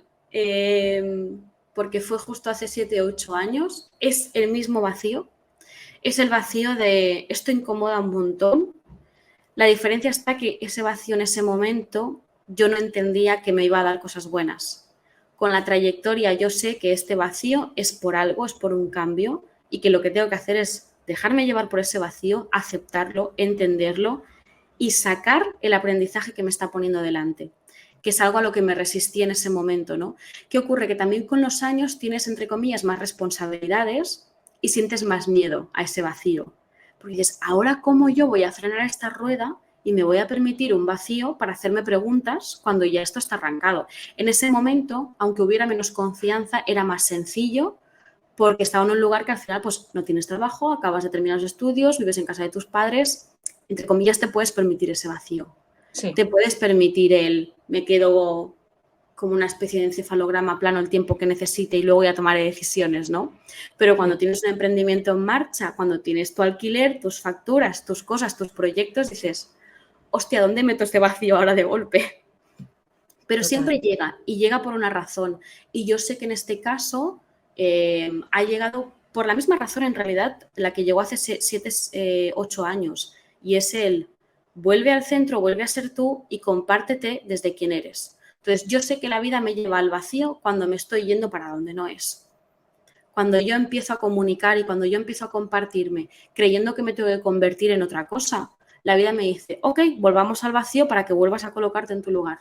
Porque fue justo hace 7 o 8 años. Es el mismo vacío. Es el vacío de esto incomoda un montón. La diferencia está que ese vacío en ese momento yo no entendía que me iba a dar cosas buenas. Con la trayectoria yo sé que este vacío es por algo, es por un cambio y que lo que tengo que hacer es dejarme llevar por ese vacío, aceptarlo, entenderlo y sacar el aprendizaje que me está poniendo delante, que es algo a lo que me resistí en ese momento, ¿no? ¿Qué ocurre? Que también con los años tienes, entre comillas, más responsabilidades y sientes más miedo a ese vacío. Porque dices, ¿ahora cómo yo voy a frenar esta rueda y me voy a permitir un vacío para hacerme preguntas cuando ya esto está arrancado? En ese momento, aunque hubiera menos confianza, era más sencillo porque estaba en un lugar que al final pues no tienes trabajo, acabas de terminar los estudios, vives en casa de tus padres, entre comillas te puedes permitir ese vacío. Sí. Te puedes permitir me quedo como una especie de encefalograma plano el tiempo que necesite y luego ya tomaré decisiones, ¿no? Pero cuando tienes un emprendimiento en marcha, cuando tienes tu alquiler, tus facturas, tus cosas, tus proyectos, dices, hostia, ¿dónde meto este vacío ahora de golpe? Pero siempre llega y llega por una razón. Y yo sé que en este caso ha llegado por la misma razón en realidad la que llegó hace 7, 8 años. Y es vuelve al centro, vuelve a ser tú y compártete desde quién eres. Entonces, yo sé que la vida me lleva al vacío cuando me estoy yendo para donde no es. Cuando yo empiezo a comunicar y cuando yo empiezo a compartirme creyendo que me tengo que convertir en otra cosa, la vida me dice, ok, volvamos al vacío para que vuelvas a colocarte en tu lugar.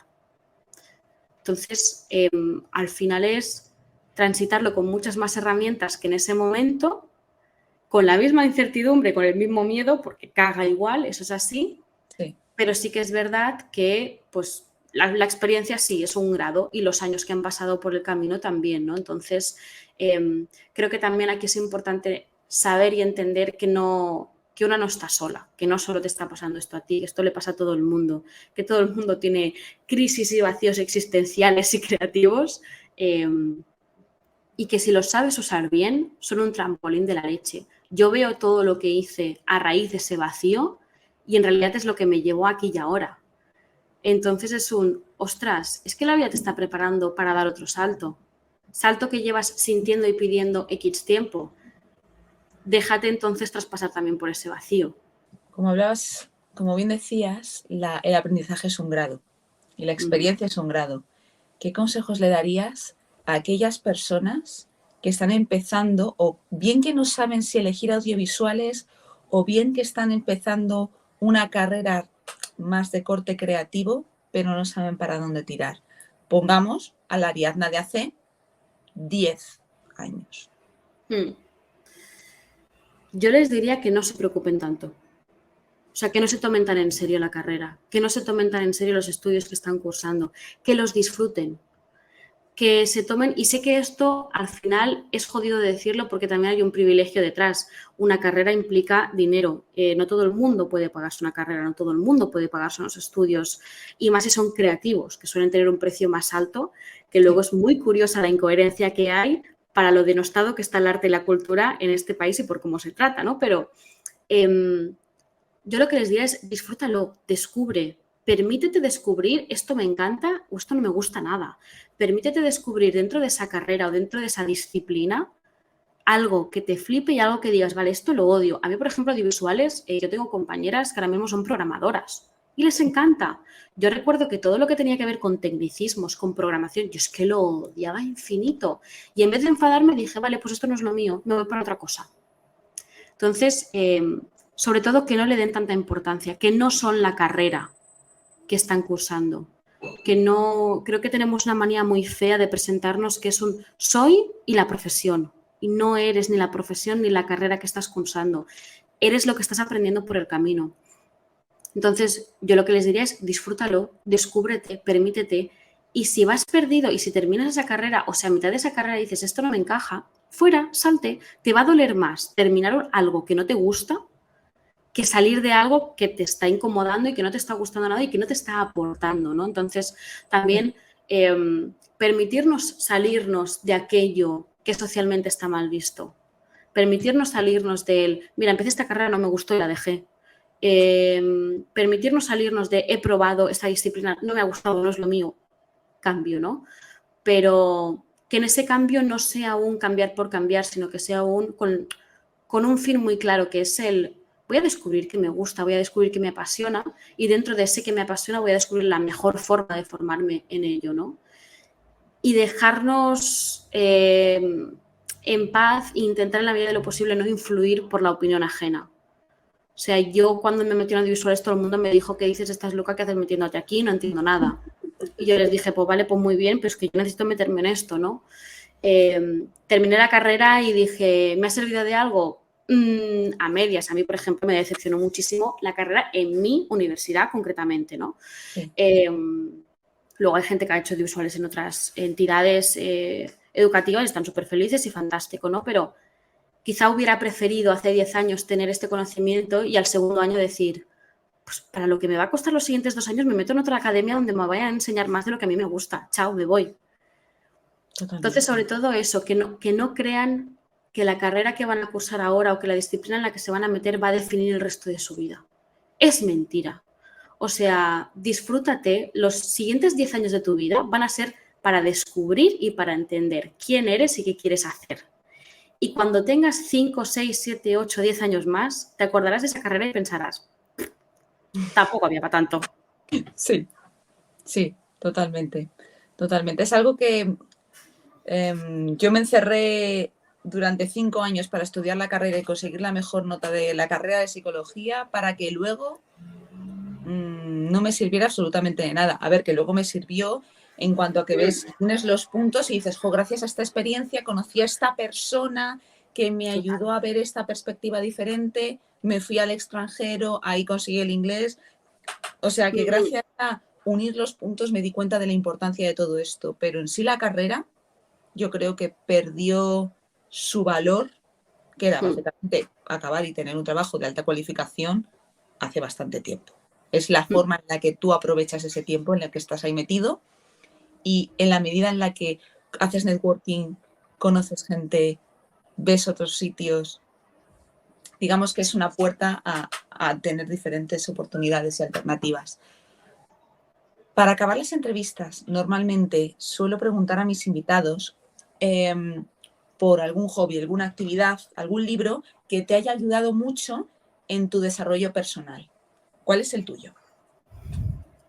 Entonces, al final es transitarlo con muchas más herramientas que en ese momento, con la misma incertidumbre, con el mismo miedo, porque caga igual, eso es así, Sí. Pero sí que es verdad que pues la experiencia sí es un grado y los años que han pasado por el camino también, ¿no? Entonces, creo que también aquí es importante saber y entender que una no está sola, que no solo te está pasando esto a ti, que esto le pasa a todo el mundo, que todo el mundo tiene crisis y vacíos existenciales y creativos y que si los sabes usar bien, son un trampolín de la leche. Yo veo todo lo que hice a raíz de ese vacío y en realidad es lo que me llevó aquí y ahora. Entonces es ostras, es que la vida te está preparando para dar otro salto. Salto que llevas sintiendo y pidiendo X tiempo. Déjate entonces traspasar también por ese vacío. Como hablabas, como bien decías, el aprendizaje es un grado y la experiencia es un grado. ¿Qué consejos le darías a aquellas personas que están empezando o bien que no saben si elegir audiovisuales o bien que están empezando una carrera más de corte creativo, pero no saben para dónde tirar? Pongamos a la Ariadna de hace 10 años. Yo les diría que no se preocupen tanto. O sea, que no se tomen tan en serio la carrera, que no se tomen tan en serio los estudios que están cursando, que los disfruten, que se tomen, y sé que esto al final es jodido de decirlo porque también hay un privilegio detrás. Una carrera implica dinero. No todo el mundo puede pagarse una carrera, no todo el mundo puede pagarse unos estudios, y más si son creativos, que suelen tener un precio más alto, que luego es muy curiosa la incoherencia que hay para lo denostado que está el arte y la cultura en este país y por cómo se trata, ¿no? Pero yo lo que les diría es disfrútalo, descubre, permítete descubrir esto me encanta o esto no me gusta nada. Permítete descubrir dentro de esa carrera o dentro de esa disciplina algo que te flipe y algo que digas, vale, esto lo odio. A mí, por ejemplo, audiovisuales, yo tengo compañeras que ahora mismo son programadoras y les encanta. Yo recuerdo que todo lo que tenía que ver con tecnicismos, con programación, yo es que lo odiaba infinito. Y en vez de enfadarme dije, vale, pues esto no es lo mío, me voy para otra cosa. Entonces, sobre todo que no le den tanta importancia, que no son la carrera que están cursando, que no, creo que tenemos una manía muy fea de presentarnos que es un soy y la profesión, y no eres ni la profesión ni la carrera que estás cursando, eres lo que estás aprendiendo por el camino. Entonces, yo lo que les diría es disfrútalo, descúbrete, permítete, y si vas perdido y si terminas esa carrera, o sea, a mitad de esa carrera dices, esto no me encaja, fuera, salte, te va a doler más terminar algo que no te gusta que salir de algo que te está incomodando y que no te está gustando nada y que no te está aportando, ¿no? Entonces, también permitirnos salirnos de aquello que socialmente está mal visto. Permitirnos salirnos del, mira, empecé esta carrera, no me gustó y la dejé. permitirnos salirnos de he probado esta disciplina, no me ha gustado, no es lo mío, cambio, ¿no? Pero que en ese cambio no sea un cambiar por cambiar, sino que sea con un fin muy claro, que es el voy a descubrir que me gusta, voy a descubrir que me apasiona y dentro de ese que me apasiona voy a descubrir la mejor forma de formarme en ello, ¿no? Y dejarnos en paz e intentar en la medida de lo posible no influir por la opinión ajena. O sea, yo cuando me metí en audiovisuales todo el mundo me dijo, ¿qué dices? Estás loca, ¿qué haces metiéndote aquí? No entiendo nada. Y yo les dije, pues vale, pues muy bien, pero es que yo necesito meterme en esto, ¿no? Terminé la carrera y dije, ¿me ha servido de algo? A medias. A mí, por ejemplo, me decepcionó muchísimo la carrera en mi universidad concretamente, ¿no? Sí. Luego hay gente que ha hecho audiovisuales en otras entidades educativas y están súper felices y fantástico, ¿no? Pero quizá hubiera preferido hace 10 años tener este conocimiento y al segundo año decir, pues para lo que me va a costar los siguientes 2 años me meto en otra academia donde me vayan a enseñar más de lo que a mí me gusta. Chao, me voy. Totalmente. Entonces, sobre todo eso, que no crean que la carrera que van a cursar ahora o que la disciplina en la que se van a meter va a definir el resto de su vida. Es mentira. O sea, disfrútate, los siguientes 10 años de tu vida van a ser para descubrir y para entender quién eres y qué quieres hacer. Y cuando tengas 5, 6, 7, 8, 10 años más, te acordarás de esa carrera y pensarás, tampoco había para tanto. Sí, sí, totalmente. Totalmente. Es algo que yo me encerré durante 5 años para estudiar la carrera y conseguir la mejor nota de la carrera de psicología para que luego no me sirviera absolutamente de nada. A ver, que luego me sirvió en cuanto a que ves, tienes los puntos y dices, jo, gracias a esta experiencia conocí a esta persona que me ayudó a ver esta perspectiva diferente, me fui al extranjero, ahí conseguí el inglés. O sea que gracias a unir los puntos me di cuenta de la importancia de todo esto. Pero en sí la carrera yo creo que perdió su valor, que era básicamente acabar y tener un trabajo de alta cualificación hace bastante tiempo. Es la forma en la que tú aprovechas ese tiempo en el que estás ahí metido y en la medida en la que haces networking, conoces gente, ves otros sitios, digamos que es una puerta a tener diferentes oportunidades y alternativas. Para acabar las entrevistas, normalmente suelo preguntar a mis invitados por algún hobby, alguna actividad, algún libro que te haya ayudado mucho en tu desarrollo personal. ¿Cuál es el tuyo?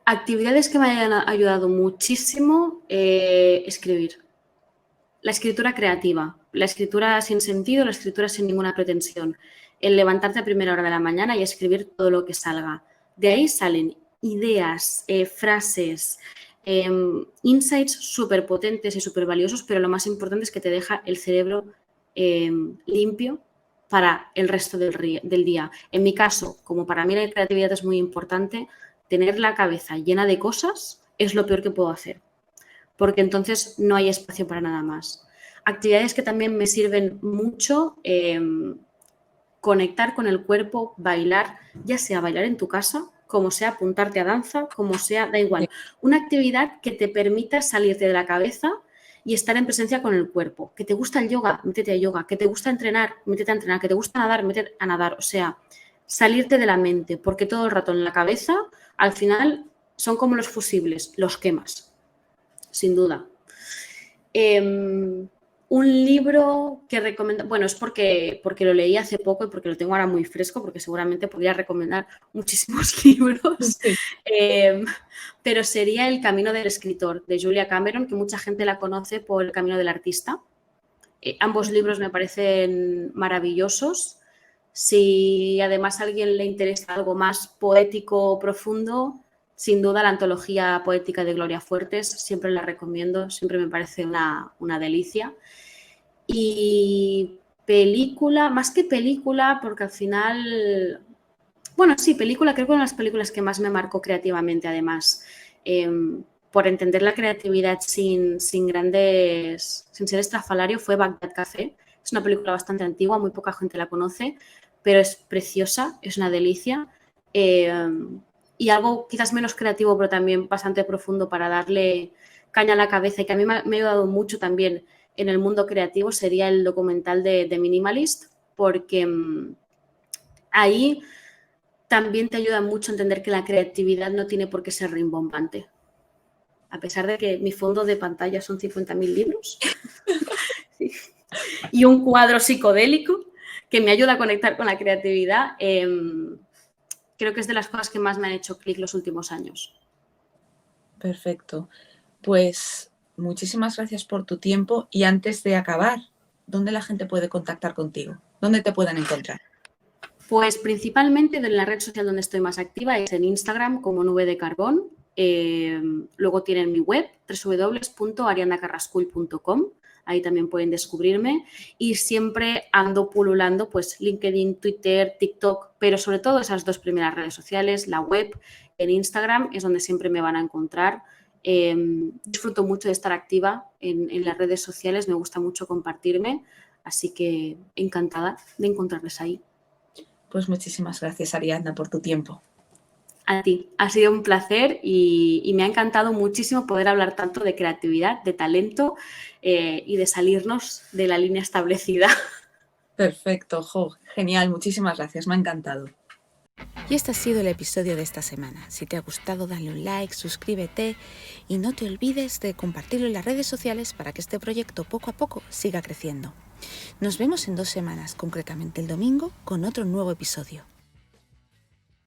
Actividades que me hayan ayudado muchísimo, escribir. La escritura creativa, la escritura sin sentido, la escritura sin ninguna pretensión. El levantarte a primera hora de la mañana y escribir todo lo que salga. De ahí salen ideas, frases, insights súper potentes y súper valiosos, pero lo más importante es que te deja el cerebro limpio para el resto del día. En mi caso, como para mí la creatividad es muy importante, tener la cabeza llena de cosas es lo peor que puedo hacer, porque entonces no hay espacio para nada más. Actividades que también me sirven mucho, conectar con el cuerpo, bailar, ya sea bailar en tu casa, como sea apuntarte a danza, como sea, da igual. Una actividad que te permita salirte de la cabeza y estar en presencia con el cuerpo. Que te gusta el yoga, métete a yoga. Que te gusta entrenar, métete a entrenar. Que te gusta nadar, métete a nadar. O sea, salirte de la mente, porque todo el rato en la cabeza, al final, son como los fusibles, los quemas, sin duda. Un libro que recomiendo, bueno, es porque lo leí hace poco y porque lo tengo ahora muy fresco, porque seguramente podría recomendar muchísimos libros, Sí. pero sería El camino del escritor, de Julia Cameron, que mucha gente la conoce por El camino del artista. Ambos libros me parecen maravillosos. Si además a alguien le interesa algo más poético o profundo, sin duda la antología poética de Gloria Fuertes, siempre la recomiendo, siempre me parece una delicia. Y película, más que película, porque al final, bueno, sí, película, creo que una de las películas que más me marcó creativamente, además, por entender la creatividad sin ser estrafalario, fue Bagdad Café. Es una película bastante antigua, muy poca gente la conoce, pero es preciosa, es una delicia. Y algo quizás menos creativo, pero también bastante profundo para darle caña a la cabeza y que a mí me ha ayudado mucho también en el mundo creativo, sería el documental de Minimalist, porque ahí también te ayuda mucho a entender que la creatividad no tiene por qué ser rimbombante. A pesar de que mi fondo de pantalla son 50.000 libros y un cuadro psicodélico que me ayuda a conectar con la creatividad, creo que es de las cosas que más me han hecho clic los últimos años. Perfecto. Pues muchísimas gracias por tu tiempo y antes de acabar, ¿dónde la gente puede contactar contigo? ¿Dónde te pueden encontrar? Pues principalmente en la red social donde estoy más activa es en Instagram como Nube de Carbón. Luego tienen mi web www.arianacarrascull.com. Ahí también pueden descubrirme y siempre ando pululando pues LinkedIn, Twitter, TikTok, pero sobre todo esas dos primeras redes sociales, la web, en Instagram es donde siempre me van a encontrar. Disfruto mucho de estar activa en las redes sociales, me gusta mucho compartirme, así que encantada de encontrarles ahí. Pues muchísimas gracias, Ariadna, por tu tiempo. A ti, ha sido un placer y me ha encantado muchísimo poder hablar tanto de creatividad, de talento y de salirnos de la línea establecida. Perfecto, jo, genial, muchísimas gracias, me ha encantado. Y este ha sido el episodio de esta semana. Si te ha gustado, dale un like, suscríbete y no te olvides de compartirlo en las redes sociales para que este proyecto poco a poco siga creciendo. Nos vemos en 2 semanas, concretamente el domingo, con otro nuevo episodio.